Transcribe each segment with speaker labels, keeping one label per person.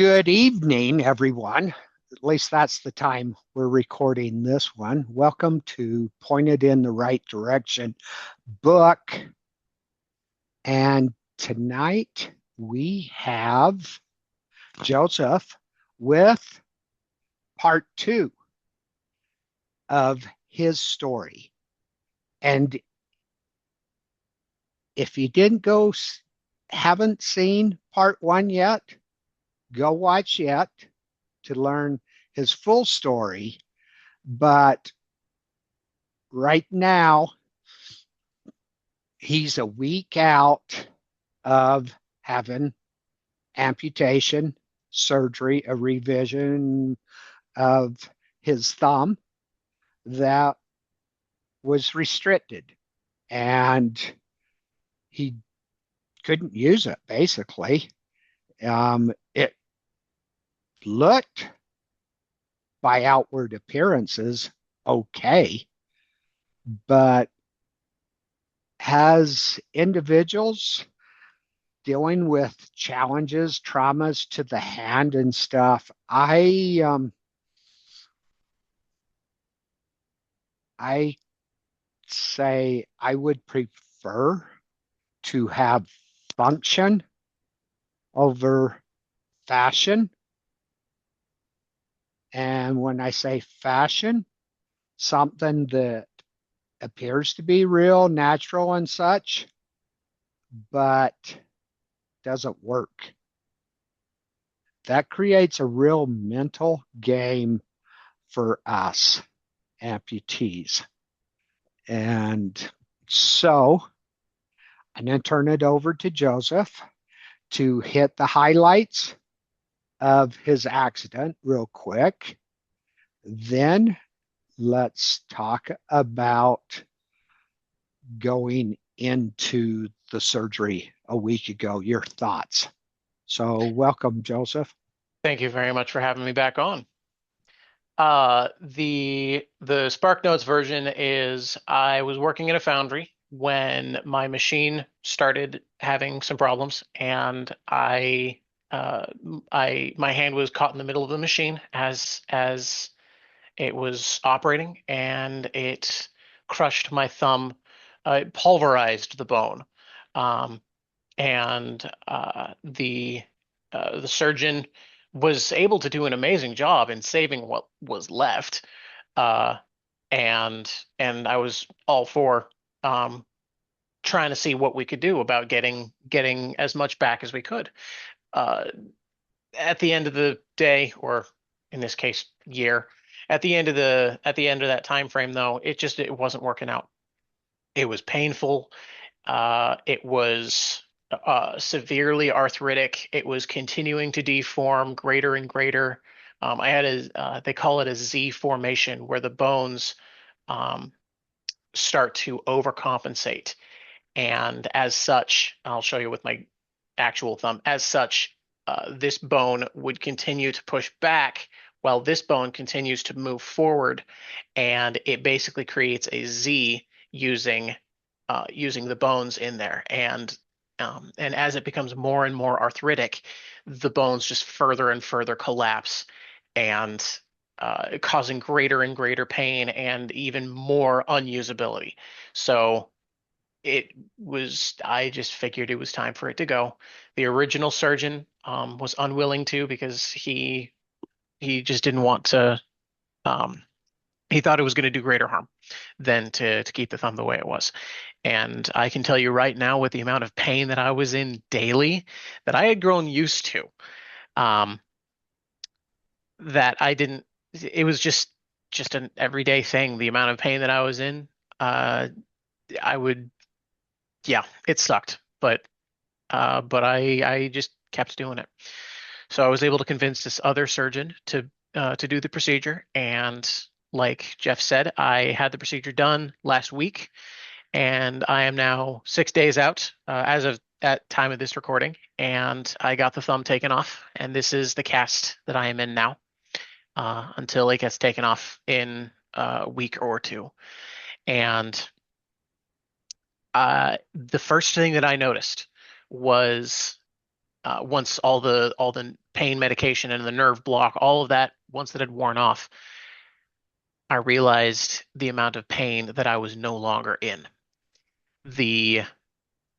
Speaker 1: Good evening, everyone. At least that's the time we're recording this one. Welcome to Pointed in the Right Direction book. And tonight we have Joseph with part two of his story. And if you didn't haven't seen part one yet, go watch yet to learn his full story. But right now, he's a week out of having amputation, surgery, a revision of his thumb that was restricted. And he couldn't use it, basically. It looked by outward appearances okay, but as individuals dealing with challenges, traumas to the hand and stuff, I say I would prefer to have function over fashion. And when I say fashion, something that appears to be real, natural, and such, but doesn't work. That creates a real mental game for us amputees. And so I'm going to turn it over to Joseph to hit the highlights of his accident real quick. Then let's talk about going into the surgery a week ago, your thoughts. So, welcome, Joseph.
Speaker 2: Thank you very much for having me back on. The SparkNotes version is I was working in a foundry when my machine started having some problems, and my hand was caught in the middle of the machine as it was operating, and it crushed my thumb. It pulverized the bone, um, and the surgeon was able to do an amazing job in saving what was left. Uh, and I was all for um, trying to see what we could do about getting as much back as we could. Uh, at the end of the day, or in this case, year, at the end of that time frame, though, it wasn't working out. It was painful. It was severely arthritic. It was continuing to deform greater and greater. I had they call it a Z formation, where the bones um, start to overcompensate. And as such, I'll show you with my actual thumb, as such, this bone would continue to push back while this bone continues to move forward. And it basically creates a Z using the bones in there. And as it becomes more and more arthritic, the bones just further and further collapse, and causing greater and greater pain and even more unusability. So I just figured it was time for it to go. The original surgeon was unwilling to, because he just didn't want to. Um, he thought it was going to do greater harm than to keep the thumb the way it was. And I can tell you right now, with the amount of pain that I was in daily, that I had grown used to, um, that I didn't. It was just an everyday thing. The amount of pain that I was in, uh, I would, yeah, it sucked, but I just kept doing it. So I was able to convince this other surgeon to do the procedure, and like Jeff said, I had the procedure done last week, and I am now 6 days out as of at time of this recording, and I got the thumb taken off, and this is the cast that I am in now until it gets taken off in a week or two. And the first thing that I noticed was once all the pain medication and the nerve block, all of that, once that had worn off, I realized the amount of pain that I was no longer in. The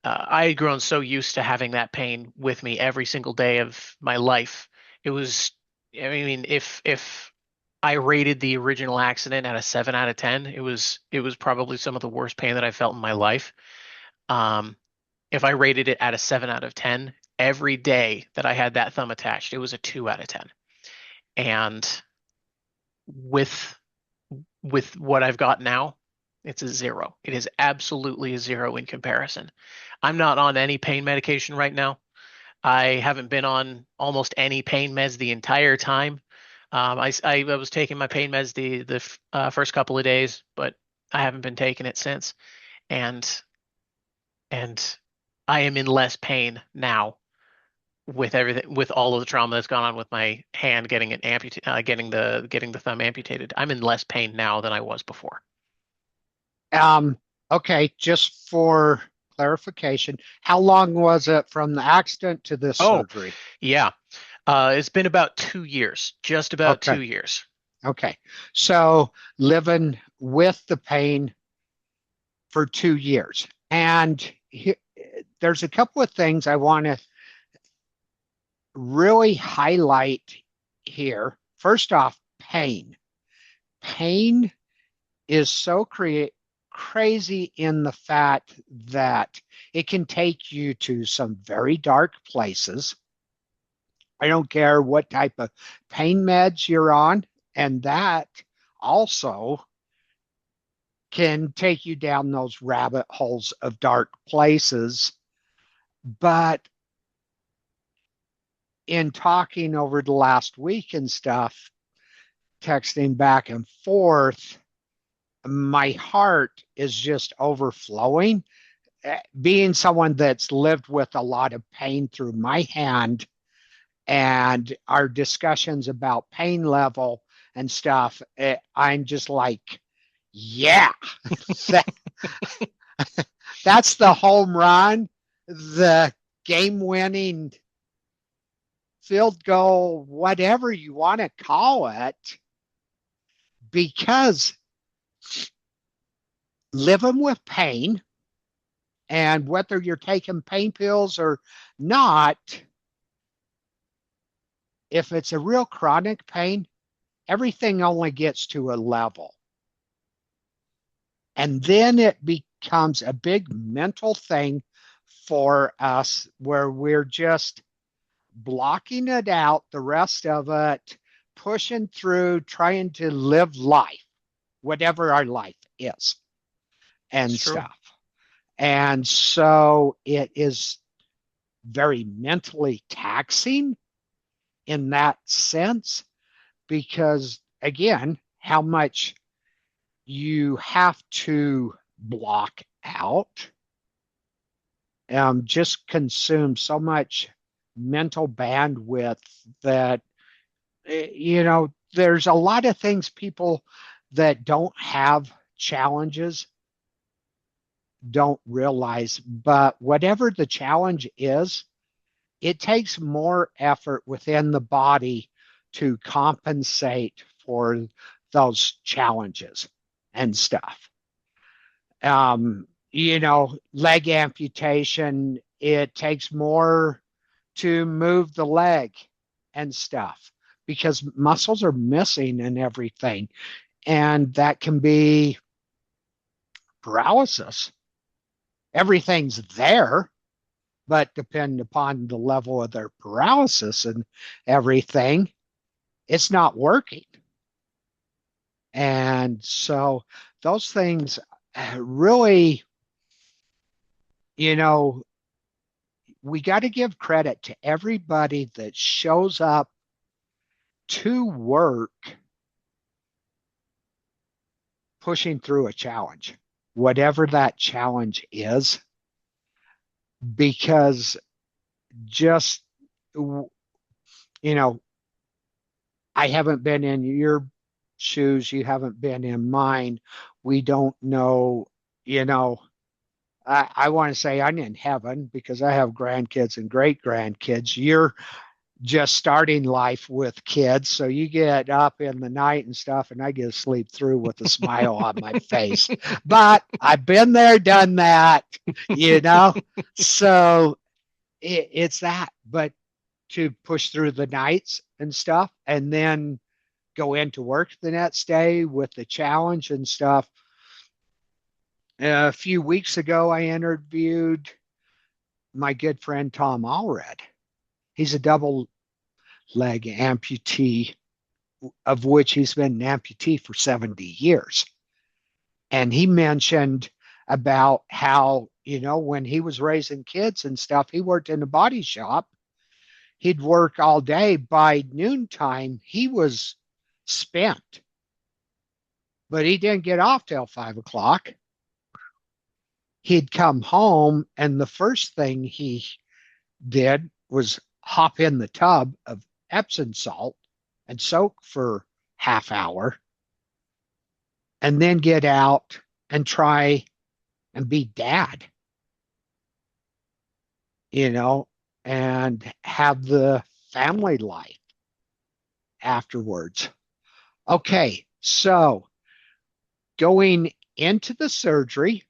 Speaker 2: I had grown so used to having that pain with me every single day of my life. It was, I mean, if I rated the original accident at a 7 out of 10, it was probably some of the worst pain that I felt in my life. Um, if I rated it at a 7 out of 10, every day that I had that thumb attached, it was a 2 out of 10. And with with what I've got now, it's a zero. It is absolutely a zero in comparison. I'm not on any pain medication right now. I haven't been on almost any pain meds the entire time. I was taking my pain meds the first couple of days, but I haven't been taking it since. And and I am in less pain now with everything, with all of the trauma that's gone on with my hand getting it amputated, getting the thumb amputated. I'm in less pain now than I was before.
Speaker 1: Um, okay, just for clarification, how long was it from the accident to this
Speaker 2: Oh,
Speaker 1: surgery?
Speaker 2: yeah. It's been about 2 years, just about two
Speaker 1: Okay,
Speaker 2: years.
Speaker 1: okay. So living with the pain for 2 years. And there's a couple of things I want to really highlight here. First off, pain. Pain is so crazy in the fact that it can take you to some very dark places. I don't care what type of pain meds you're on, and that also can take you down those rabbit holes of dark places. But in talking over the last week and stuff, texting back and forth, my heart is just overflowing. Being someone that's lived with a lot of pain through my hand and our discussions about pain level and stuff, I'm just like, yeah, that, that's the home run, the game winning field goal, whatever you want to call it, because living with pain, and whether you're taking pain pills or not, if it's a real chronic pain, everything only gets to a level. And then it becomes a big mental thing for us where we're just blocking it out, the rest of it, pushing through, trying to live life, whatever our life is,
Speaker 2: It's
Speaker 1: and
Speaker 2: true.
Speaker 1: stuff. And so it is very mentally taxing in that sense because, again, how much you have to block out just consume so much mental bandwidth that, there's a lot of things people that don't have challenges don't realize. But whatever the challenge is, it takes more effort within the body to compensate for those challenges and stuff. Leg amputation, it takes more to move the leg and stuff because muscles are missing and everything. And that can be paralysis. Everything's there, but depending upon the level of their paralysis and everything, it's not working. And so those things really, you know, we got to give credit to everybody that shows up to work pushing through a challenge, whatever that challenge is, because just, you know, I haven't been in your shoes, you haven't been in mine. We don't know, you know, I want to say I'm in heaven because I have grandkids and great grandkids. You're just starting life with kids, so you get up in the night and stuff, and I get to sleep through with a smile on my face. But I've been there, done that, you know. So it's that. But to push through the nights and stuff, and then go into work the next day with the challenge and stuff. A few weeks ago, I interviewed my good friend Tom Allred. He's a double leg amputee, of which he's been an amputee for 70 years. And he mentioned about how, when he was raising kids and stuff, he worked in a body shop. He'd work all day. By noontime, he was spent, but he didn't get off till 5 o'clock. He'd come home, and the first thing he did was hop in the tub of Epsom salt and soak for half hour, and then get out and try and be dad, you know, and have the family life afterwards. Okay, so going into the surgery,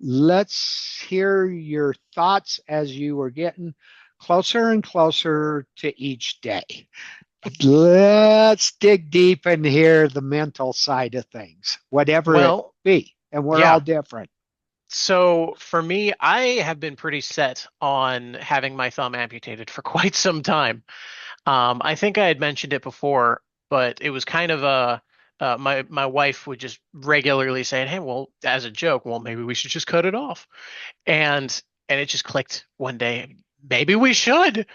Speaker 1: let's hear your thoughts as you were getting closer and closer to each day. Let's dig deep and hear the mental side of things, whatever it
Speaker 2: Well,
Speaker 1: be. And we're all
Speaker 2: yeah.
Speaker 1: different.
Speaker 2: So for me, I have been pretty set on having my thumb amputated for quite some time. I think I had mentioned it before, but it was kind of a my wife would just regularly say, "Hey, well, as a joke, well, maybe we should just cut it off," and it just clicked one day. Maybe we should,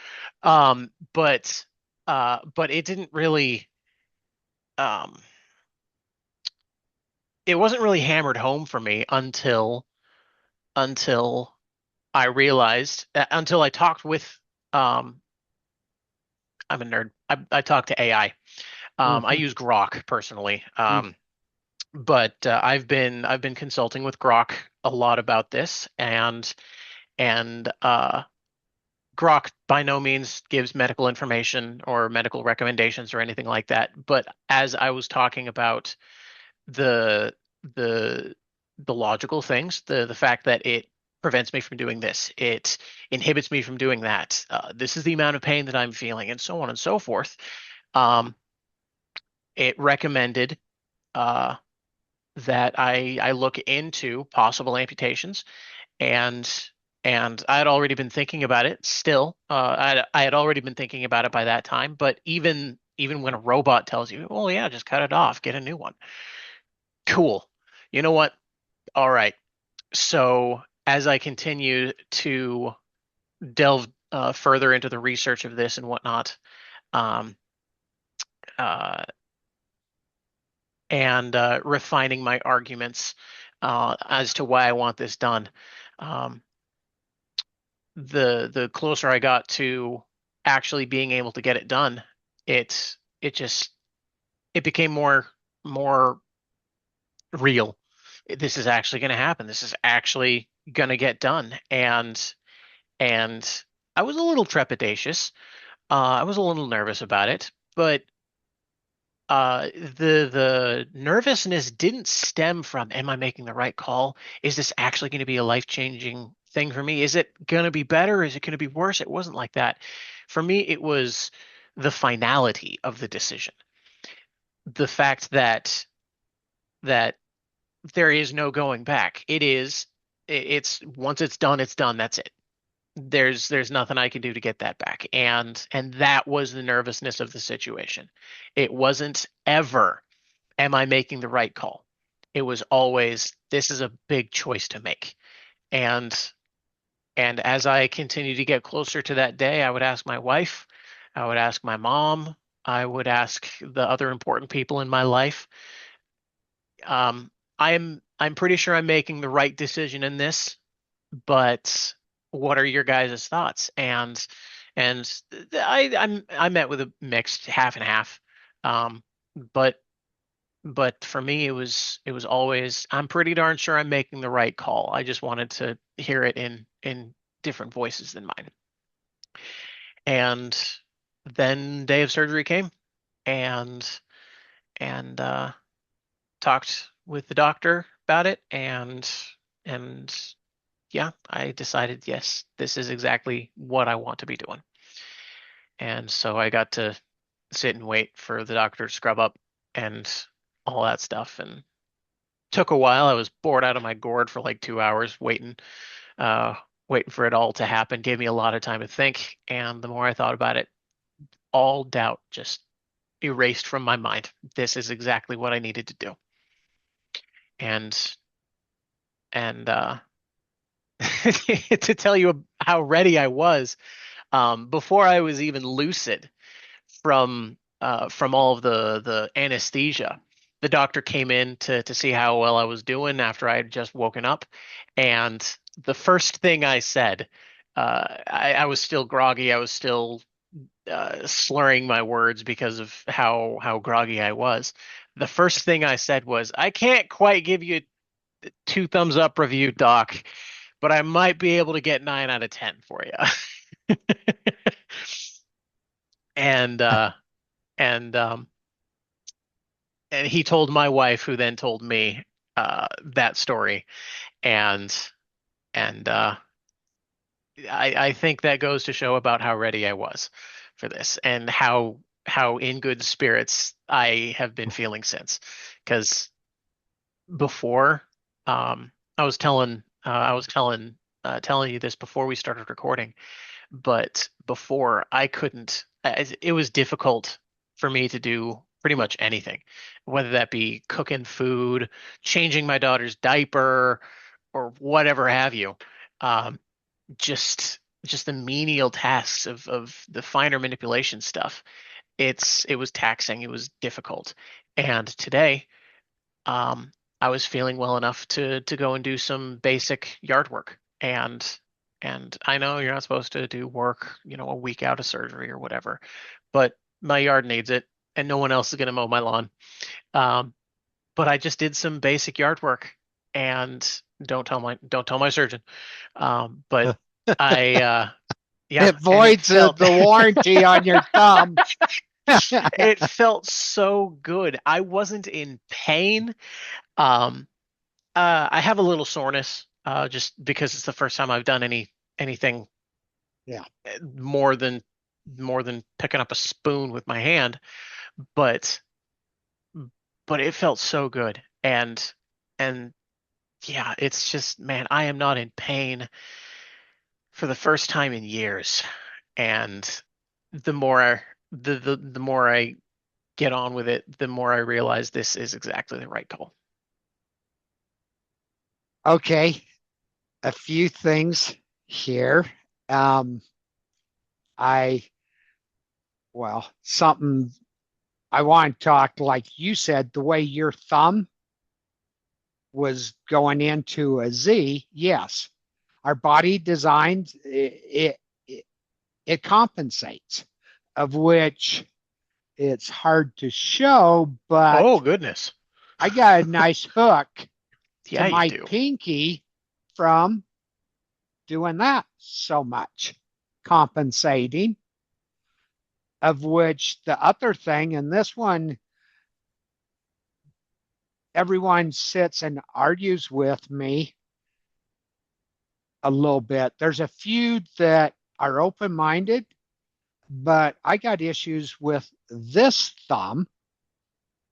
Speaker 2: but it didn't really um, it wasn't really hammered home for me until I realized until I talked with um, I'm a nerd. I talk to AI. I
Speaker 1: Mhm.
Speaker 2: use Grok personally. But I've been consulting with Grok a lot about this, and Grok by no means gives medical information or medical recommendations or anything like that. But as I was talking about the the the logical things, the fact that it prevents me from doing this, it inhibits me from doing that. This is the amount of pain that I'm feeling, and so on and so forth. Um, it recommended uh, that I look into possible amputations, and I had already been thinking about it. Still, I had already been thinking about it by that time. But even when a robot tells you, "Well, yeah, just cut it off, get a new one," cool. You know what? All right. So as I continue to delve further into the research of this and whatnot, um, uh, and refining my arguments as to why I want this done. Um, the closer I got to actually being able to get it done, it just it became more real. This is actually going to happen. This is actually going to get done, and I was a little trepidatious. I was a little nervous about it, but the nervousness didn't stem from, am I making the right call? Is this actually going to be a life-changing thing for me? Is it going to be better? Is it going to be worse? It wasn't like that. For me, it was the finality of the decision. The fact that there is no going back. It's once it's done, it's done. That's it. There's nothing I can do to get that back. And that was the nervousness of the situation. It wasn't ever, am I making the right call? It was always, this is a big choice to make. And as I continue to get closer to that day, I would ask my wife, I would ask my mom, I would ask the other important people in my life. Um, I'm pretty sure I'm making the right decision in this, but what are your guys' thoughts? And I met with a mixed half and half. But but for me it was always I'm pretty darn sure I'm making the right call. I just wanted to hear it in different voices than mine. And then day of surgery came, and and talked with the doctor about it, and yeah, I decided, yes, this is exactly what I want to be doing. And so I got to sit and wait for the doctor to scrub up and all that stuff, and took a while. I was bored out of my gourd for like 2 hours uh, waiting for it all to happen. Gave me a lot of time to think, and the more I thought about it, all doubt just erased from my mind. This is exactly what I needed to do. And and to tell you how ready I was, before I was even lucid from all of the anesthesia. The doctor came in to see how well I was doing after I had just woken up, and the first thing I said, I was still groggy. I was still slurring my words because of how groggy I was. The first thing I said was, "I can't quite give you a two thumbs up review, doc, but I might be able to get 9 out of 10 for you." and uh, and and he told my wife, who then told me that story, and and I think that goes to show about how ready I was for this, and how in good spirits I have been feeling since. Because before, I was telling you this before we started recording, but before I couldn't, it was difficult for me to do pretty much anything, whether that be cooking food, changing my daughter's diaper, or whatever have you. Um, just the menial tasks of the finer manipulation stuff. It was taxing, it was difficult. And today, um, I was feeling well enough to go and do some basic yard work. And I know you're not supposed to do work, a week out of surgery or whatever, but my yard needs it, and no one else is going to mow my lawn. Um, but I just did some basic yard work, and don't tell my surgeon. But I yeah,
Speaker 1: It
Speaker 2: and it
Speaker 1: voids
Speaker 2: felt
Speaker 1: the warranty on your thumb.
Speaker 2: it felt so good. I wasn't in pain. Um, I have a little soreness, just because it's the first time I've done anything
Speaker 1: Yeah.
Speaker 2: more than more than picking up a spoon with my hand, but but it felt so good. And yeah, it's just, man, I am not in pain for the first time in years. And the more I get on with it, the more I realize this is exactly the right call.
Speaker 1: Okay. A few things here. Um, I, something I want to talk, like you said, the way your thumb was going into a Z. Yes, our body designed it, it compensates, of which it's hard to show, but
Speaker 2: Oh, goodness.
Speaker 1: I got a nice hook to
Speaker 2: Yeah, you
Speaker 1: my
Speaker 2: do.
Speaker 1: pinky from doing that so much, compensating, of which the other thing, and this one, everyone sits and argues with me a little bit. There's a few that are open minded, but I got issues with this thumb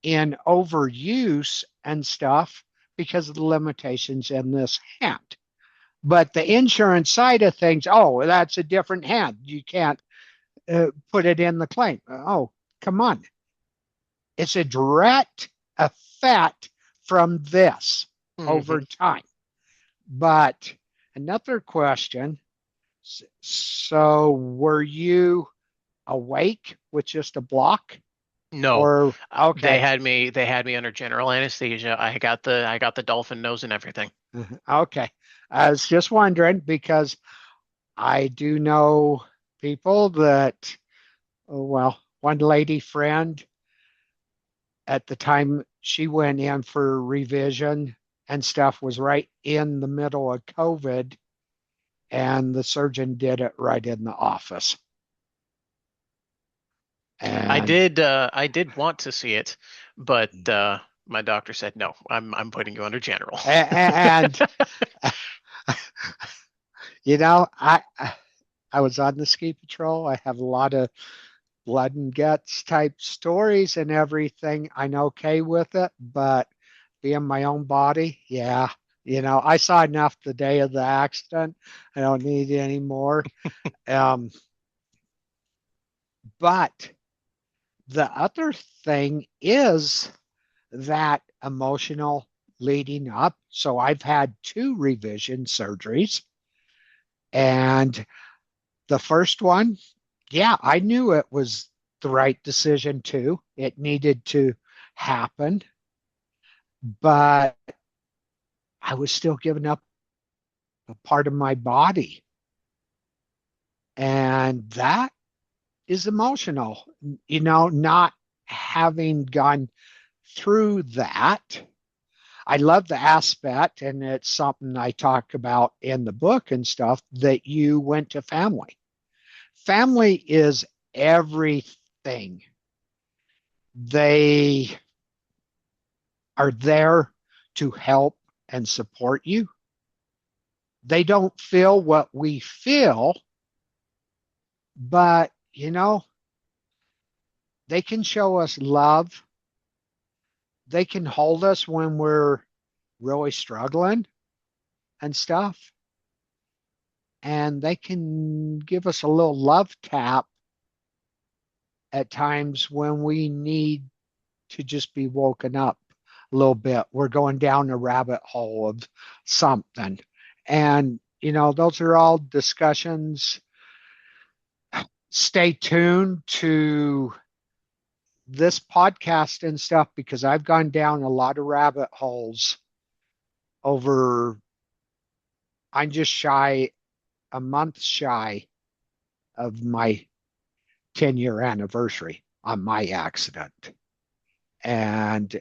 Speaker 1: in overuse and stuff because of the limitations in this hand. But the insurance side of things, oh, that's a different hand. You can't put it in the claim. Oh, come on. It's a direct effect from this over
Speaker 2: Hmm.
Speaker 1: time. But another question, so were you awake with just a block?
Speaker 2: No,
Speaker 1: Or,
Speaker 2: they
Speaker 1: okay,
Speaker 2: had me they had me under general anesthesia. I got the dolphin nose and everything.
Speaker 1: okay. I was just wondering because I do know people that, one lady friend at the time she went in for revision and stuff, was right in the middle of COVID, and the surgeon did it right in the office. And
Speaker 2: I did want to see it, but my doctor said no. I'm putting you under general.
Speaker 1: and you know, I was on the ski patrol. I have a lot of blood and guts type stories and everything. I'm okay with it, but being my own body, yeah. I saw enough the day of the accident. I don't need any more. Um, but the other thing is that emotional leading up. So I've had two revision surgeries, and the first one, yeah, I knew it was the right decision too. It needed to happen, but I was still giving up a part of my body. And that is emotional, not having gone through that. I love the aspect, and it's something I talk about in the book and stuff, that you went to family. Family is everything. They are there to help and support you. They don't feel what we feel, but they can show us love. They can hold us when we're really struggling and stuff. And they can give us a little love tap at times when we need to just be woken up a little bit. We're going down a rabbit hole of something. And, those are all discussions. Stay tuned to this podcast and stuff, because I've gone down a lot of rabbit holes over, I'm just a month shy of my 10-year anniversary on my accident. And,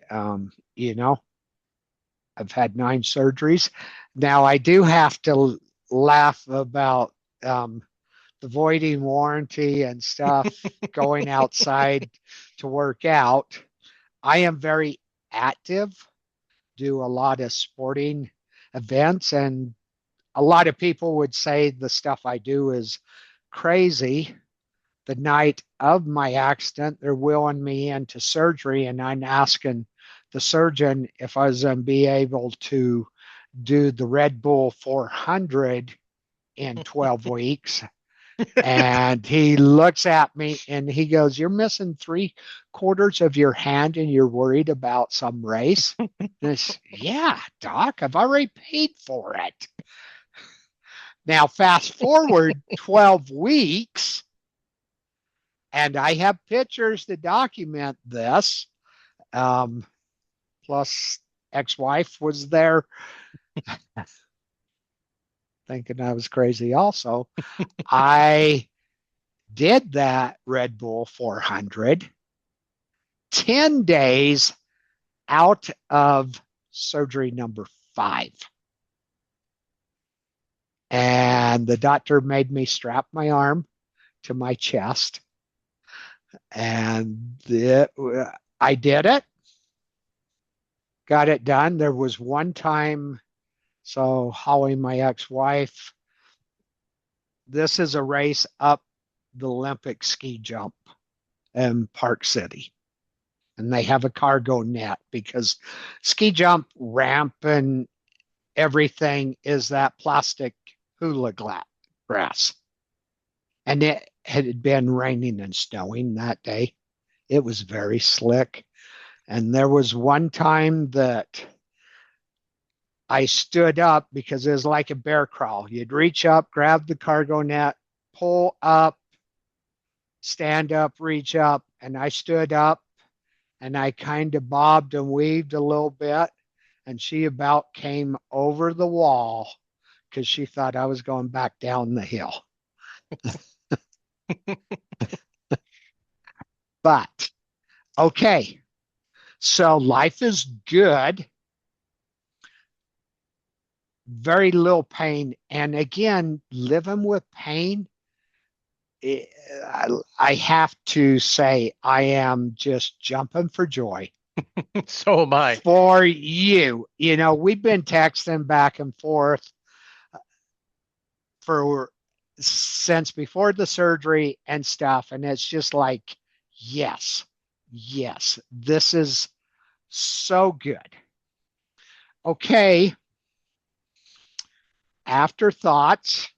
Speaker 1: I've had 9 surgeries. Now, I do have to laugh about the voiding warranty and stuff, going outside to work out. I am very active, do a lot of sporting events, and a lot of people would say the stuff I do is crazy. The night of my accident, they're wheeling me into surgery, and I'm asking the surgeon if I was going to be able to do the Red Bull 400 in 12 weeks. And he looks at me and he goes, "You're missing 3/4 of your hand and you're worried about some race?" And I said, "Yeah, doc, I've already paid for it." Now, fast forward 12 weeks, and I have pictures to document this. Um, Plus, ex-wife was there thinking I was crazy also. I did that Red Bull 400 10 days out of surgery number 5. And the doctor made me strap my arm to my chest. And I did it, got it done. There was one time, so Holly, my ex wife, this is a race up the Olympic ski jump in Park City. And they have a cargo net because ski jump ramp and everything is that plastic hula grass. And it had been raining and snowing that day. It was very slick. And there was one time that I stood up because it was like a bear crawl. You'd reach up, grab the cargo net, pull up, stand up, reach up. And I stood up and I kind of bobbed and weaved a little bit. And she about came over the wall because she thought I was going back down the hill. But okay, So life is good, very little pain. And again, living with pain, eh, I have to say, I am just jumping for joy
Speaker 2: So am I.
Speaker 1: for you. You know, we've been texting back and forth for since before the surgery and stuff. And it's just like, yes, yes, this is so good. Okay, afterthoughts.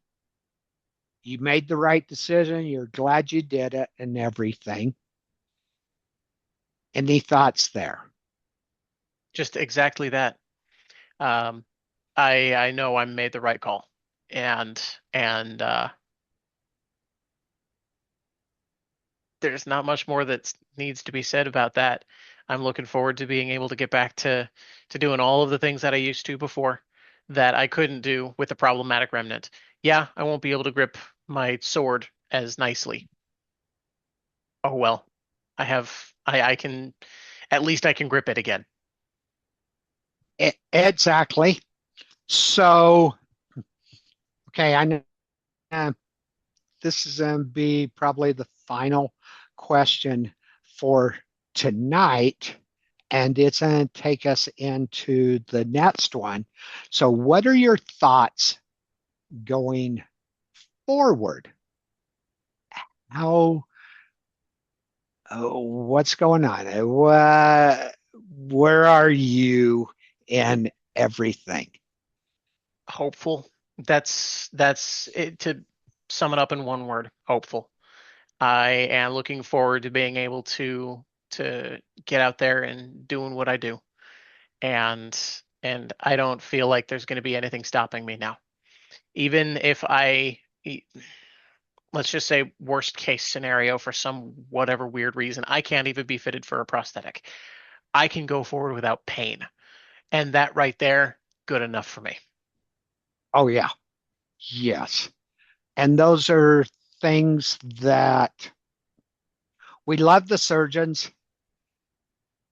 Speaker 1: You made the right decision. You're glad you did it and everything. Any thoughts there?
Speaker 2: Just exactly that. Um, I know I made the right call, and and there's not much more that needs to be said about that. I'm looking forward to being able to get back to doing all of the things that I used to before that I couldn't do with the problematic remnant. Yeah, I won't be able to grip my sword as nicely. Oh well. I can at least I can grip it again.
Speaker 1: Exactly. So, okay, I know this is going to be probably the final question for tonight, and it's going to take us into the next one. So, what are your thoughts going forward? How, what's going on? Where are you in everything?
Speaker 2: Hopeful. That's it, to sum it up in one word, hopeful. I am looking forward to being able to get out there and doing what I do. And and I don't feel like there's going to be anything stopping me now. Even if let's just say worst case scenario for some whatever weird reason, I can't even be fitted for a prosthetic. I can go forward without pain. And that right there, good enough for me.
Speaker 1: Oh, yeah. Yes. And those are things that we love the surgeons.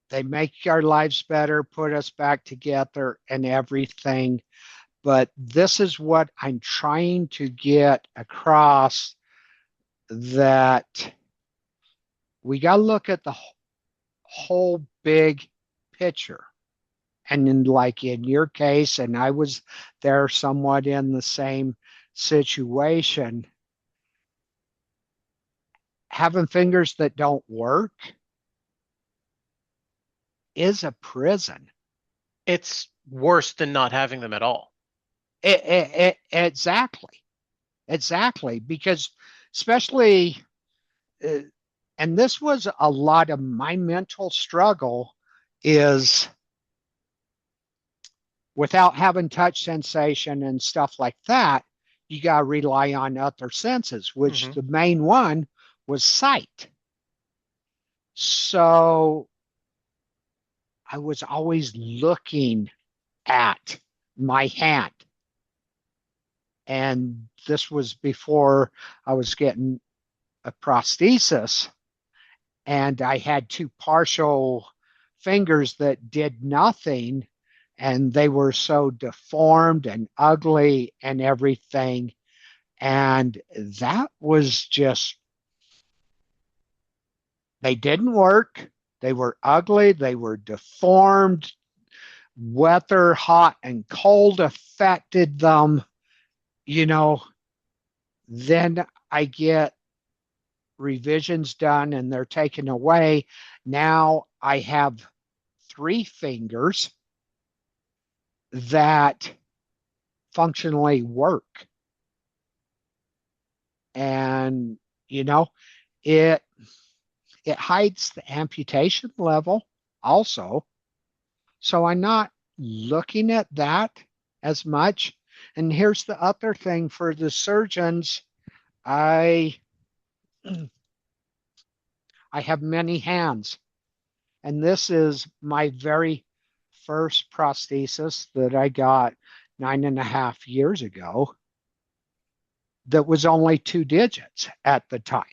Speaker 1: They make our lives better, put us back together and everything. But this is what I'm trying to get across, that we got to look at the whole big picture. And in, like in your case, and I was there somewhat in the same situation, having fingers that don't work is a prison.
Speaker 2: It's worse than not having them at all.
Speaker 1: Exactly, exactly. Because especially, uh, and this was a lot of my mental struggle, is without having touch sensation and stuff like that, you got to rely on other senses, which
Speaker 2: Hmm.
Speaker 1: the main one was sight. So I was always looking at my hand. And this was before I was getting a prosthesis, and I had two partial fingers that did nothing, and they were so deformed and ugly and everything. And that was just, they didn't work. They were ugly, they were deformed. Weather, hot and cold affected them. You know, then I get revisions done and they're taken away. Now I have three fingers that functionally work. And, you know, it it hides the amputation level also. So I'm not looking at that as much. And here's the other thing for the surgeons. I I have many hands. And this is my very first prosthesis that I got 9.5 years ago, that was only 2 digits at the time.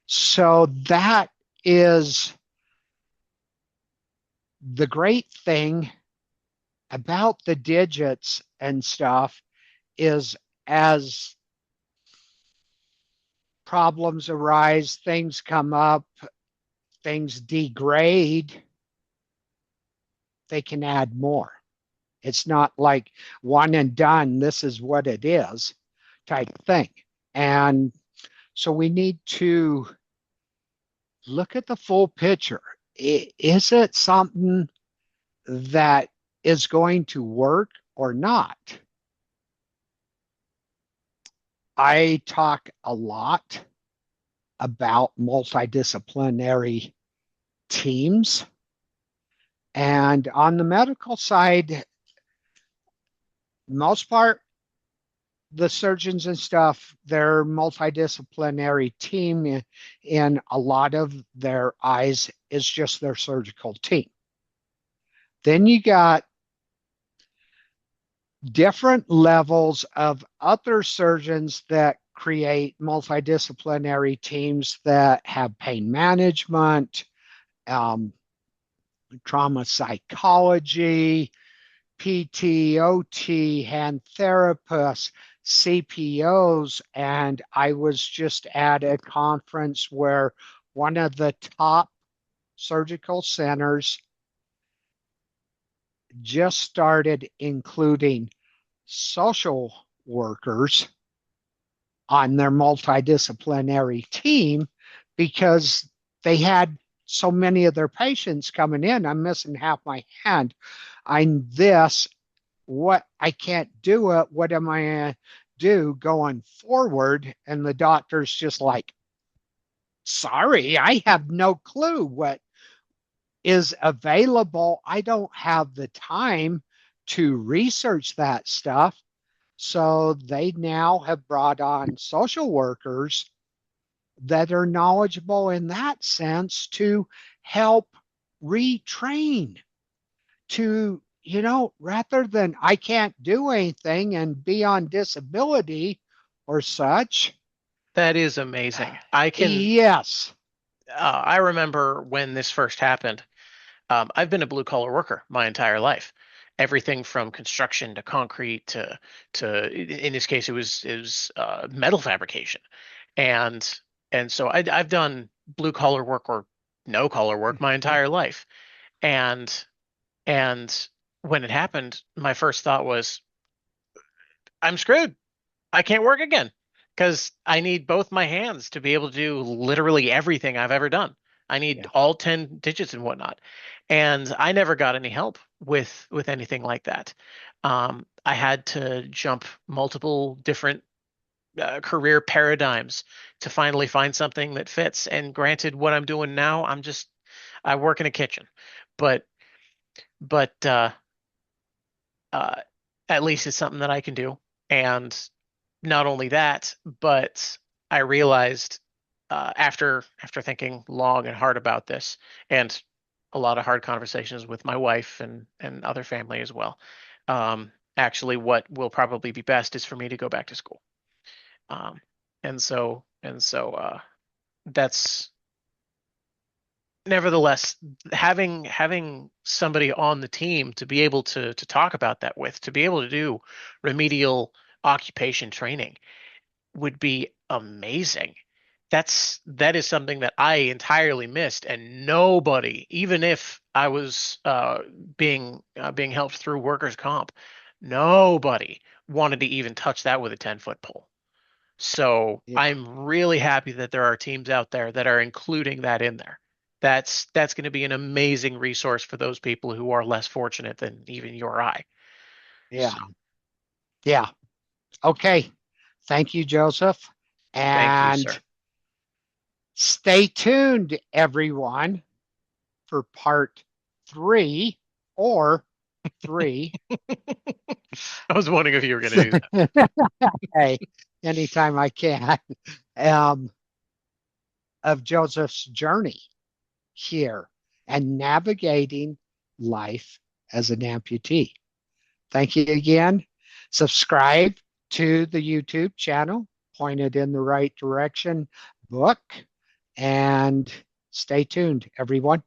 Speaker 1: So that is the great thing about the digits and stuff is as problems arise, things come up, things degrade, they can add more. It's not like one and done, this is what it is type thing. And so we need to look at the full picture. Is it something that is going to work or not? I talk a lot about multidisciplinary teams. And on the medical side, most part, the surgeons and stuff, their multidisciplinary team in a lot of their eyes is just their surgical team. Then you got different levels of other surgeons that create multidisciplinary teams that have pain management, um, trauma psychology, PT, OT, hand therapists, CPOs. And I was just at a conference where one of the top surgical centers just started including social workers on their multidisciplinary team because they had so many of their patients coming in. I'm missing half my hand. I'm this. What I can't do it. What am I going to do going forward? And the doctor's just like, sorry, I have no clue what is available. I don't have the time to research that stuff. So they now have brought on social workers that are knowledgeable in that sense to help retrain to, rather than I can't do anything and be on disability or such.
Speaker 2: That is amazing. I can,
Speaker 1: Yes.
Speaker 2: I remember when this first happened. I've been a blue collar worker my entire life. Everything from construction to concrete to in this case it was metal fabrication, and so I've done blue collar work or no collar work my entire life. And and when it happened, my first thought was, I'm screwed. I can't work again because I need both my hands to be able to do literally everything I've ever done. I need
Speaker 1: Yeah.
Speaker 2: all 10 digits and whatnot. And I never got any help with anything like that. I had to jump multiple different career paradigms to finally find something that fits. And granted, what I'm doing now, I work in a kitchen, but but uh, at least it's something that I can do. And not only that, but I realized after thinking long and hard about this, and a lot of hard conversations with my wife and other family as well. Actually, what will probably be best is for me to go back to school. Um, and so that's nevertheless having somebody on the team to be able to talk about that with, to be able to do remedial occupation training would be amazing. That is something that I entirely missed, and nobody, even if I was being helped through workers' comp, nobody wanted to even touch that with a 10-foot pole. So
Speaker 1: Yeah.
Speaker 2: I'm really happy that there are teams out there that are including that in there. That's going to be an amazing resource for those people who are less fortunate than even you or I.
Speaker 1: Yeah.
Speaker 2: So
Speaker 1: Yeah. Okay. Thank you, Joseph.
Speaker 2: thank you,
Speaker 1: And
Speaker 2: sir.
Speaker 1: stay tuned, everyone, for part 3 or 3.
Speaker 2: I was wondering if you were going to do that.
Speaker 1: Hey, anytime I can, um, of Joseph's journey here and navigating life as an amputee. Thank you again. Subscribe to the YouTube channel, pointed in the right direction book, and stay tuned, everyone.